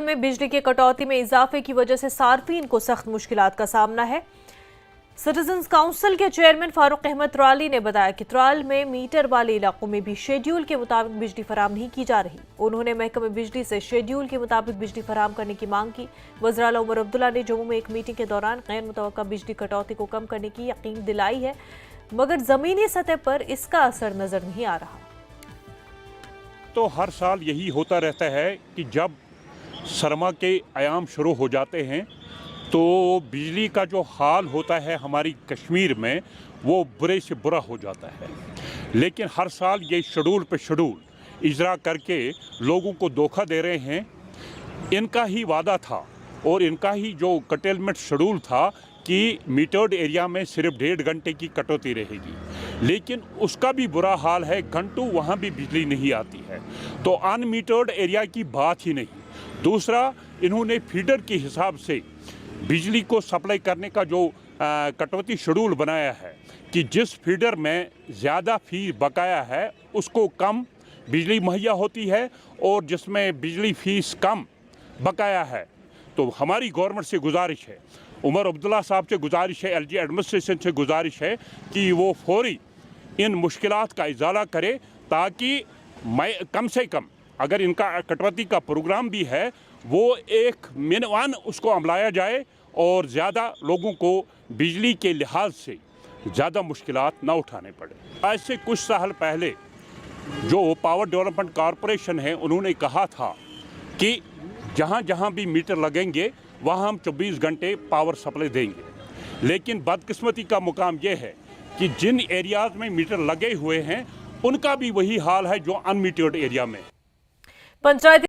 में बिजली की कटौती में इजाफे की वजह से सार्फिन को सख्त मुश्किलात का सामना है। सिटीजन्स काउंसिल के चेयरमैन फारूक अहमद त्राली ने बताया कि त्राल में मीटर वाले इलाकों में भी शेड्यूल के मुताबिक बिजली फराम नहीं की जा रही। उन्होंने महकमे बिजली से शेड्यूल के मुताबिक बिजली फराम करने की मांग की। वज़ीर आला उमर अब्दुल्ला ने जम्मू में एक मीटिंग के दौरान गैर मुतवक्का बिजली कटौती को कम करने की यकीन दिलाई है, मगर जमीनी सतह पर इसका असर नजर नहीं आ रहा। तो हर साल यही होता रहता है कि जब सरमा के आयाम शुरू हो जाते हैं तो बिजली का जो हाल होता है हमारी कश्मीर में वो बुरे से बुरा हो जाता है। लेकिन हर साल ये शेड्यूल पे शेड्यूल इजरा करके लोगों को धोखा दे रहे हैं। इनका ही वादा था और इनका ही जो कटेलमेंट शेड्यूल था कि मीटर्ड एरिया में सिर्फ 1.5 घंटे की कटौती रहेगी, लेकिन उसका भी बुरा हाल है, घंटों वहाँ भी बिजली नहीं आती है। तो अनमीटर्ड एरिया की बात ही नहीं। दूसरा, इन्होंने फीडर के हिसाब से बिजली को सप्लाई करने का जो कटौती शेड्यूल बनाया है कि जिस फीडर में ज़्यादा फी बकाया है उसको कम बिजली मुहैया होती है और जिसमें बिजली फीस कम बकाया है। तो हमारी गवर्नमेंट से गुजारिश है, उमर अब्दुल्ला साहब से गुजारिश है, एलजी एडमिनिस्ट्रेशन से गुजारिश है कि वो फौरी इन मुश्किलात का इजाला करे ताकि कम से कम अगर इनका कटौती का प्रोग्राम भी है वो एक मिनवान उसको अमलाया जाए और ज़्यादा लोगों को बिजली के लिहाज से ज़्यादा मुश्किलात ना उठाने पड़े। आज से कुछ साल पहले जो पावर डेवलपमेंट कॉरपोरेशन है उन्होंने कहा था कि जहाँ जहाँ भी मीटर लगेंगे वहाँ हम 24 घंटे पावर सप्लाई देंगे। लेकिन बदकिस्मती का मुकाम ये है कि जिन एरियाज़ में मीटर लगे हुए हैं उनका भी वही हाल है जो अनमीटर्ड एरिया में। पंचायती